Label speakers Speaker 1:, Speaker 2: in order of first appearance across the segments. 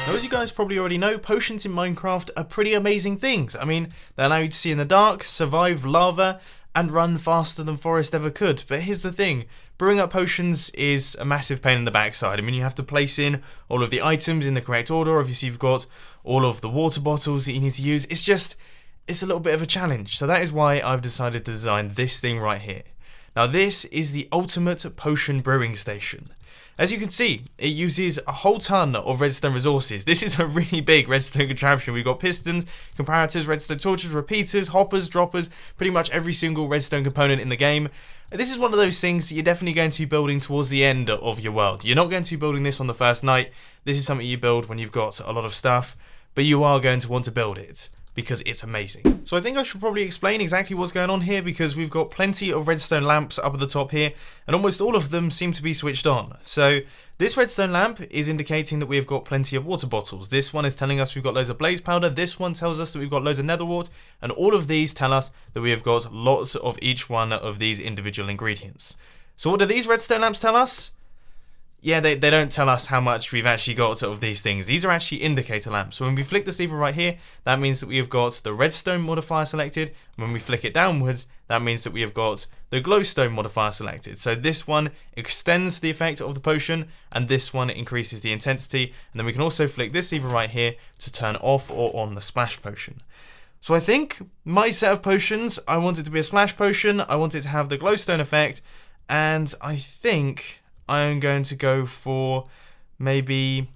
Speaker 1: Now, as you guys probably already know, potions in Minecraft are pretty amazing things. I mean, they allow you to see in the dark, survive lava, and run faster than Forrest ever could. But here's the thing, brewing up potions is a massive pain in the backside. I mean, you have to place in all of the items in the correct order. Obviously, you've got all of the water bottles that you need to use. It's a little bit of a challenge. So that is why I've decided to design this thing right here. Now, this is the ultimate potion brewing station. As you can see, it uses a whole ton of redstone resources. This is a really big redstone contraption. We've got pistons, comparators, redstone torches, repeaters, hoppers, droppers, pretty much every single redstone component in the game. This is one of those things that you're definitely going to be building towards the end of your world. You're not going to be building this on the first night. This is something you build when you've got a lot of stuff, but you are going to want to build it because it's amazing. So I think I should probably explain exactly what's going on here, because we've got plenty of redstone lamps up at the top here, and almost all of them seem to be switched on. So this redstone lamp is indicating that we've got plenty of water bottles. This one is telling us we've got loads of blaze powder. This one tells us that we've got loads of nether wart, and all of these tell us that we have got lots of each one of these individual ingredients. So what do these redstone lamps tell us? Yeah, they don't tell us how much we've actually got of these things. These are actually indicator lamps. So when we flick this lever right here, that means that we have got the redstone modifier selected. When we flick it downwards, that means that we have got the glowstone modifier selected. So this one extends the effect of the potion, and this one increases the intensity. And then we can also flick this lever right here to turn off or on the splash potion. So I think my set of potions, I want it to be a splash potion, I want it to have the glowstone effect, and I think I'm going to go for maybe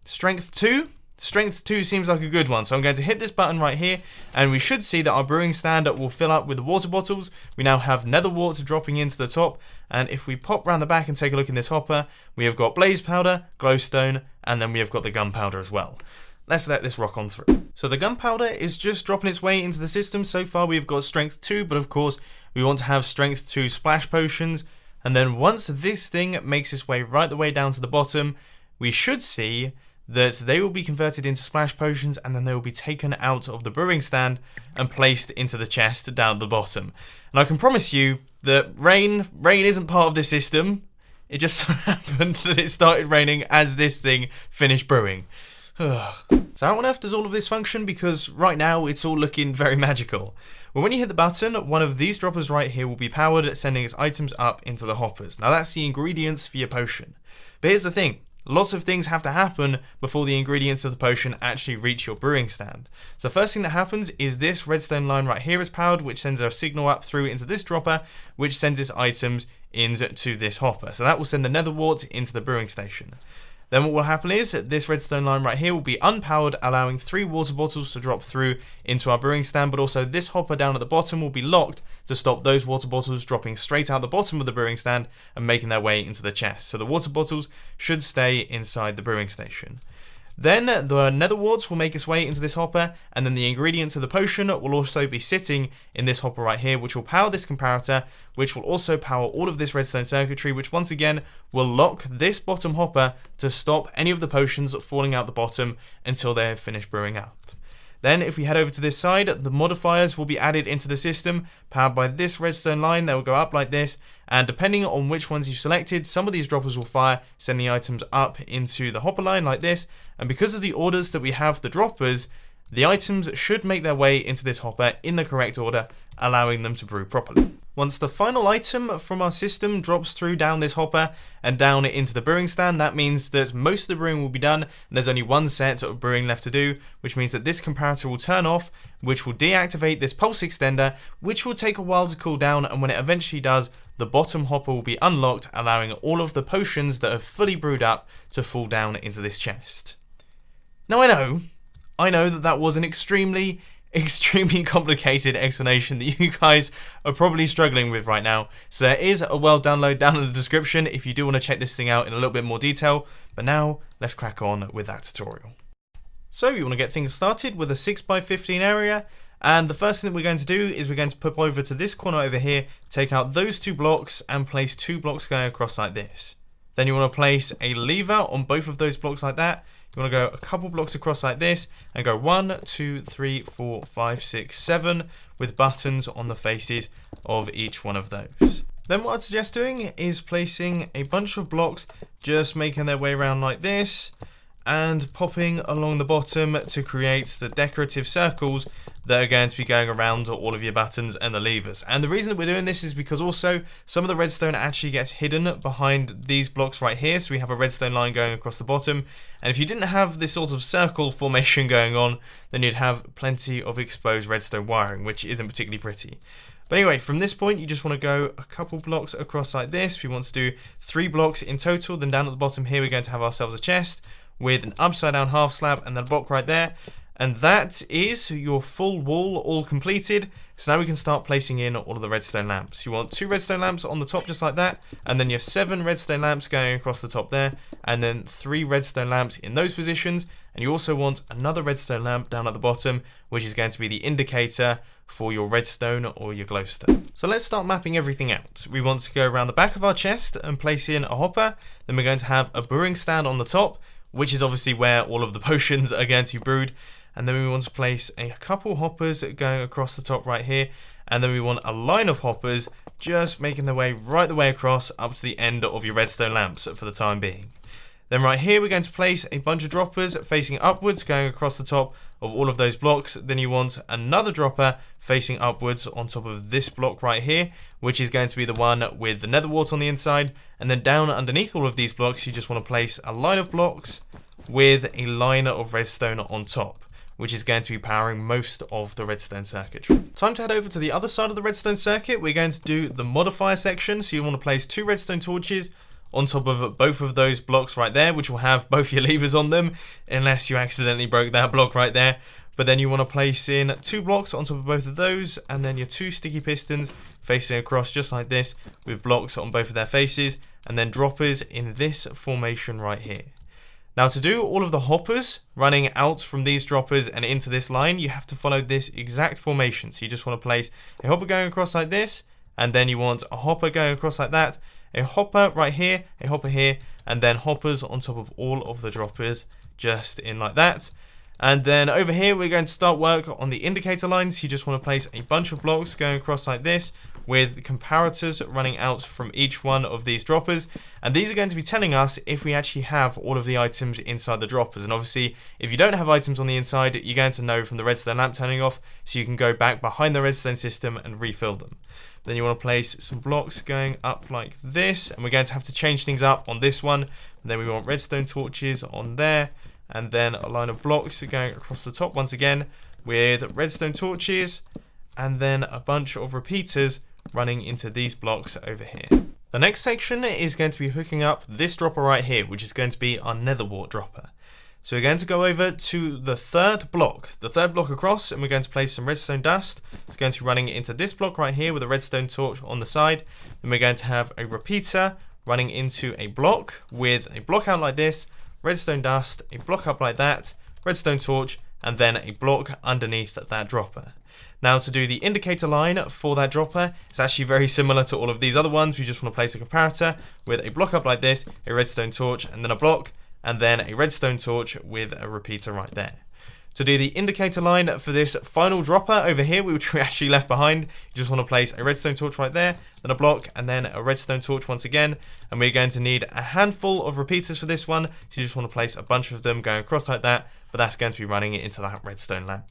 Speaker 1: strength 2. Strength 2 seems like a good one. So I'm going to hit this button right here, and we should see that our brewing stand will fill up with the water bottles. We now have nether wart dropping into the top, and if we pop around the back and take a look in this hopper, we have got blaze powder, glowstone, and then we have got the gunpowder as well. Let's let this rock on through. So the gunpowder is just dropping its way into the system. So far we've got strength 2, but of course we want to have strength 2 splash potions. And then once this thing makes its way right the way down to the bottom, we should see that they will be converted into splash potions, and then they will be taken out of the brewing stand and placed into the chest down at the bottom. And I can promise you that rain isn't part of this system. It just so happened that it started raining as this thing finished brewing. So how on earth does all of this function? Because right now it's all looking very magical. Well, when you hit the button, one of these droppers right here will be powered, sending its items up into the hoppers. Now that's the ingredients for your potion. But here's the thing, lots of things have to happen before the ingredients of the potion actually reach your brewing stand. So first thing that happens is this redstone line right here is powered, which sends a signal up through into this dropper, which sends its items into this hopper. So that will send the nether wart into the brewing station. Then what will happen is this redstone line right here will be unpowered, allowing 3 water bottles to drop through into our brewing stand, but also this hopper down at the bottom will be locked to stop those water bottles dropping straight out the bottom of the brewing stand and making their way into the chest. So the water bottles should stay inside the brewing station. Then the nether warts will make its way into this hopper, and then the ingredients of the potion will also be sitting in this hopper right here, which will power this comparator, which will also power all of this redstone circuitry, which once again will lock this bottom hopper to stop any of the potions falling out the bottom until they have finished brewing up. Then if we head over to this side, the modifiers will be added into the system, powered by this redstone line. They will go up like this, and depending on which ones you've selected, some of these droppers will fire, sending items up into the hopper line like this, and because of the orders that we have the droppers, the items should make their way into this hopper in the correct order, allowing them to brew properly. Once the final item from our system drops through down this hopper and down into the brewing stand, that means that most of the brewing will be done, and there's only one set of brewing left to do, which means that this comparator will turn off, which will deactivate this pulse extender, which will take a while to cool down, and when it eventually does, the bottom hopper will be unlocked, allowing all of the potions that are fully brewed up to fall down into this chest. Now I know that was an extremely complicated explanation that you guys are probably struggling with right now. So there is a world download down in the description if you do want to check this thing out in a little bit more detail. But now let's crack on with that tutorial. So you want to get things started with a 6x15 area. And the first thing that we're going to do is we're going to pop over to this corner over here, take out those 2 blocks and place 2 blocks going across like this. Then you want to place a lever on both of those blocks like that. You want to go a couple blocks across like this and go 1, 2, 3, 4, 5, 6, 7 with buttons on the faces of each one of those. Then what I'd suggest doing is placing a bunch of blocks, just making their way around like this, and popping along the bottom to create the decorative circles that are going to be going around all of your buttons and the levers. And the reason that we're doing this is because also some of the redstone actually gets hidden behind these blocks right here. So we have a redstone line going across the bottom, and if you didn't have this sort of circle formation going on, then you'd have plenty of exposed redstone wiring, which isn't particularly pretty. But anyway, from this point, you just want to go a couple blocks across like this. We want to do 3 blocks in total. Then down at the bottom here, we're going to have ourselves a chest with an upside down half slab and then a block right there. And that is your full wall all completed. So now we can start placing in all of the redstone lamps. You want 2 redstone lamps on the top just like that, and then your 7 redstone lamps going across the top there, and then 3 redstone lamps in those positions. And you also want another redstone lamp down at the bottom, which is going to be the indicator for your redstone or your glowstone. So let's start mapping everything out. We want to go around the back of our chest and place in a hopper. Then we're going to have a brewing stand on the top, which is obviously where all of the potions are going to be brewed. And then we want to place a couple hoppers going across the top right here. And then we want a line of hoppers just making their way right the way across up to the end of your redstone lamps for the time being. Then right here we're going to place a bunch of droppers facing upwards going across the top of all of those blocks. Then you want another dropper facing upwards on top of this block right here, which is going to be the one with the nether wart on the inside. And then down underneath all of these blocks, you just want to place a line of blocks with a line of redstone on top, which is going to be powering most of the redstone circuitry. Time to head over to the other side of the redstone circuit. We're going to do the modifier section. So you want to place 2 redstone torches on top of both of those blocks right there, which will have both your levers on them, unless you accidentally broke that block right there. But then you want to place in 2 blocks on top of both of those, and then your 2 sticky pistons facing across just like this, with blocks on both of their faces, and then droppers in this formation right here. Now to do all of the hoppers running out from these droppers and into this line, you have to follow this exact formation. So you just want to place a hopper going across like this, and then you want a hopper going across like that, a hopper right here, a hopper here, and then hoppers on top of all of the droppers just in like that. And then over here we're going to start work on the indicator lines. You just want to place a bunch of blocks going across like this with comparators running out from each one of these droppers, and these are going to be telling us if we actually have all of the items inside the droppers. And obviously if you don't have items on the inside, you're going to know from the redstone lamp turning off, so you can go back behind the redstone system and refill them. Then you want to place some blocks going up like this, and we're going to have to change things up on this one. And then we want redstone torches on there, and then a line of blocks going across the top once again with redstone torches, and then a bunch of repeaters running into these blocks over here. The next section is going to be hooking up this dropper right here, which is going to be our nether wart dropper. So we're going to go over to the third block across, and we're going to place some redstone dust. It's going to be running into this block right here with a redstone torch on the side. Then we're going to have a repeater running into a block with a block out like this, redstone dust, a block up like that, redstone torch, and then a block underneath that dropper. Now to do the indicator line for that dropper, it's actually very similar to all of these other ones. We just want to place a comparator with a block up like this, a redstone torch, and then a block, and then a redstone torch with a repeater right there. To do the indicator line for this final dropper over here, which we actually left behind, you just want to place a redstone torch right there, then a block, and then a redstone torch once again. And we're going to need a handful of repeaters for this one, so you just want to place a bunch of them going across like that, but that's going to be running it into that redstone lamp.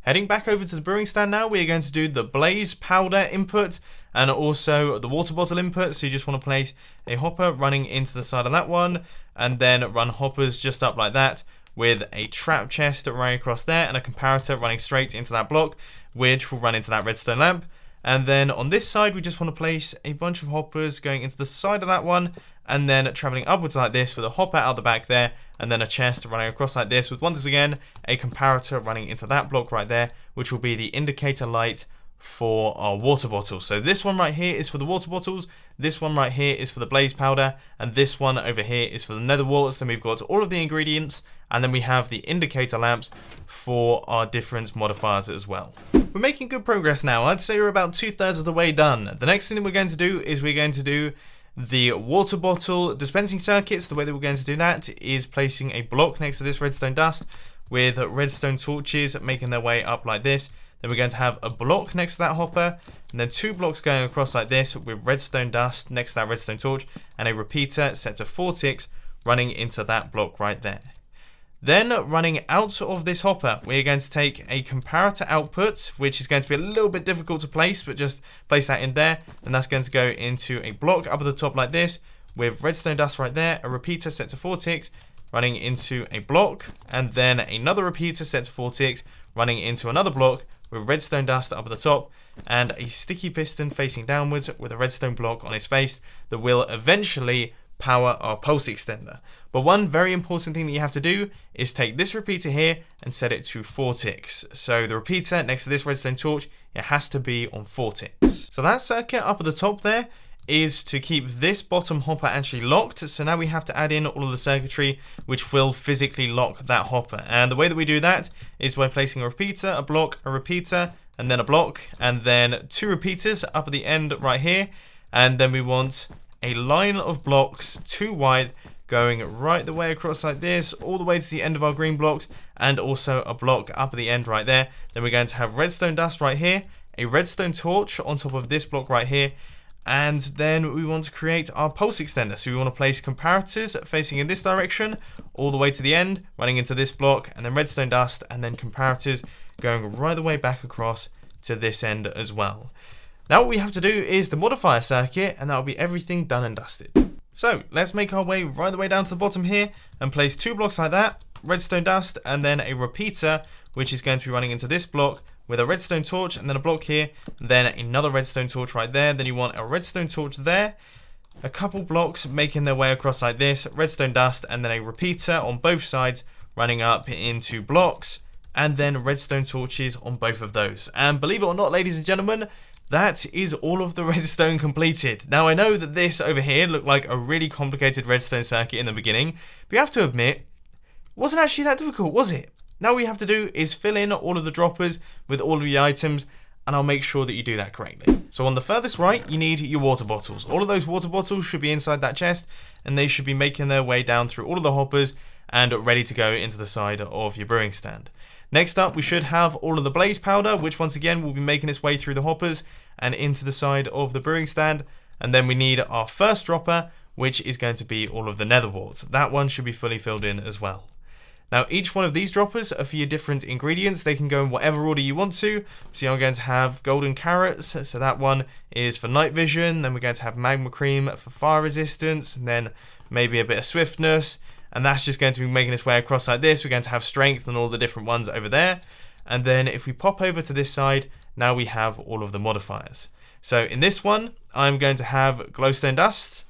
Speaker 1: Heading back over to the brewing stand now, we are going to do the blaze powder input and also the water bottle input. So you just want to place a hopper running into the side of that one, and then run hoppers just up like that with a trap chest running across there and a comparator running straight into that block, which will run into that redstone lamp. And then on this side, we just want to place a bunch of hoppers going into the side of that one, and then traveling upwards like this with a hopper out the back there, and then a chest running across like this with once again a comparator running into that block right there, which will be the indicator light for our water bottles. So this one right here is for the water bottles, this one right here is for the blaze powder, and this one over here is for the nether warts. Then we've got all of the ingredients, and then we have the indicator lamps for our different modifiers as well. We're making good progress now. I'd say we're about 2/3 of the way done. The next thing that we're going to do is we're going to do the water bottle dispensing circuits. The way that we're going to do that is placing a block next to this redstone dust with redstone torches making their way up like this. Then we're going to have a block next to that hopper, and then 2 blocks going across like this with redstone dust next to that redstone torch, and a repeater set to 4 ticks running into that block right there. Then running out of this hopper, we're going to take a comparator output, which is going to be a little bit difficult to place, but just place that in there. And that's going to go into a block up at the top like this with redstone dust right there, a repeater set to 4 ticks running into a block, and then another repeater set to 4 ticks running into another block with redstone dust up at the top, and a sticky piston facing downwards with a redstone block on its face that will eventually power our pulse extender. But one very important thing that you have to do is take this repeater here and set it to 4 ticks. So the repeater next to this redstone torch, it has to be on 4 ticks. So that circuit up at the top there is to keep this bottom hopper actually locked. So now we have to add in all of the circuitry which will physically lock that hopper. And the way that we do that is by placing a repeater, a block, a repeater, and then a block, and then 2 repeaters up at the end right here. And then we want a line of blocks 2 wide going right the way across like this, all the way to the end of our green blocks, and also a block up at the end right there. Then we're going to have redstone dust right here, a redstone torch on top of this block right here, and then we want to create our pulse extender. So we want to place comparators facing in this direction all the way to the end, running into this block, and then redstone dust, and then comparators going right the way back across to this end as well. Now what we have to do is the modifier circuit, and that'll be everything done and dusted. So let's make our way right the way down to the bottom here and place 2 blocks like that, redstone dust, and then a repeater which is going to be running into this block with a redstone torch, and then a block here, then another redstone torch right there. Then you want a redstone torch there, a couple blocks making their way across like this, redstone dust, and then a repeater on both sides running up into blocks, and then redstone torches on both of those. And believe it or not, ladies and gentlemen, that is all of the redstone completed. Now I know that this over here looked like a really complicated redstone circuit in the beginning, but you have to admit, it wasn't actually that difficult, was it? Now all we have to do is fill in all of the droppers with all of the items, and I'll make sure that you do that correctly. So on the furthest right, you need your water bottles. All of those water bottles should be inside that chest, and they should be making their way down through all of the hoppers and ready to go into the side of your brewing stand. Next up, we should have all of the blaze powder, which once again will be making its way through the hoppers and into the side of the brewing stand. And then we need our first dropper, which is going to be all of the nether wart. That one should be fully filled in as well. Now each one of these droppers are for your different ingredients. They can go in whatever order you want to. So I'm going to have golden carrots, so that one is for night vision. Then we're going to have magma cream for fire resistance, and then maybe a bit of swiftness. And that's just going to be making its way across like this. We're going to have strength and all the different ones over there. And then if we pop over to this side, now we have all of the modifiers. So in this one, I'm going to have glowstone dust.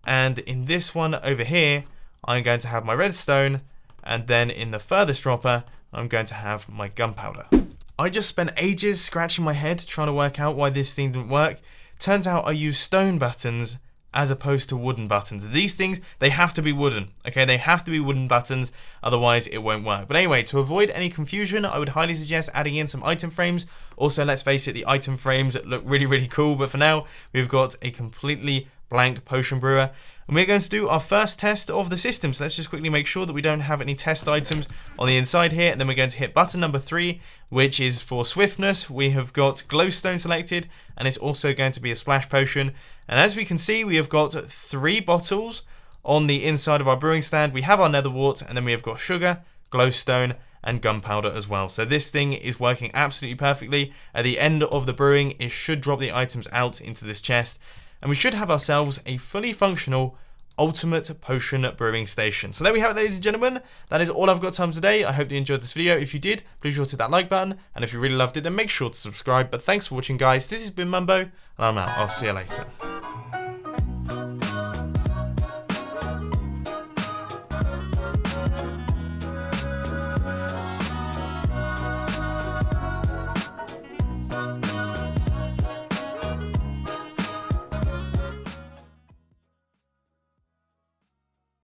Speaker 1: And in this one over here, I'm going to have my redstone. And then in the furthest dropper, I'm going to have my gunpowder. I just spent ages scratching my head trying to work out why this thing didn't work. Turns out I used stone buttons as opposed to wooden buttons. These things, they have to be wooden, okay? They have to be wooden buttons, otherwise it won't work. But anyway, to avoid any confusion, I would highly suggest adding in some item frames. Also, let's face it, the item frames look really, really cool, but for now, we've got a completely blank potion brewer. And we're going to do our first test of the system. So let's just quickly make sure that we don't have any test items on the inside here. And then we're going to hit button number 3, which is for swiftness. We have got glowstone selected, and it's also going to be a splash potion. And as we can see, we have got 3 bottles on the inside of our brewing stand. We have our nether wart, and then we have got sugar, glowstone, and gunpowder as well. So this thing is working absolutely perfectly. At the end of the brewing, it should drop the items out into this chest. And we should have ourselves a fully functional ultimate potion brewing station. So there we have it, ladies and gentlemen. That is all I've got time today. I hope you enjoyed this video. If you did, please sure to hit that like button. And if you really loved it, then make sure to subscribe. But thanks for watching, guys. This has been Mumbo, and I'm out. I'll see you later.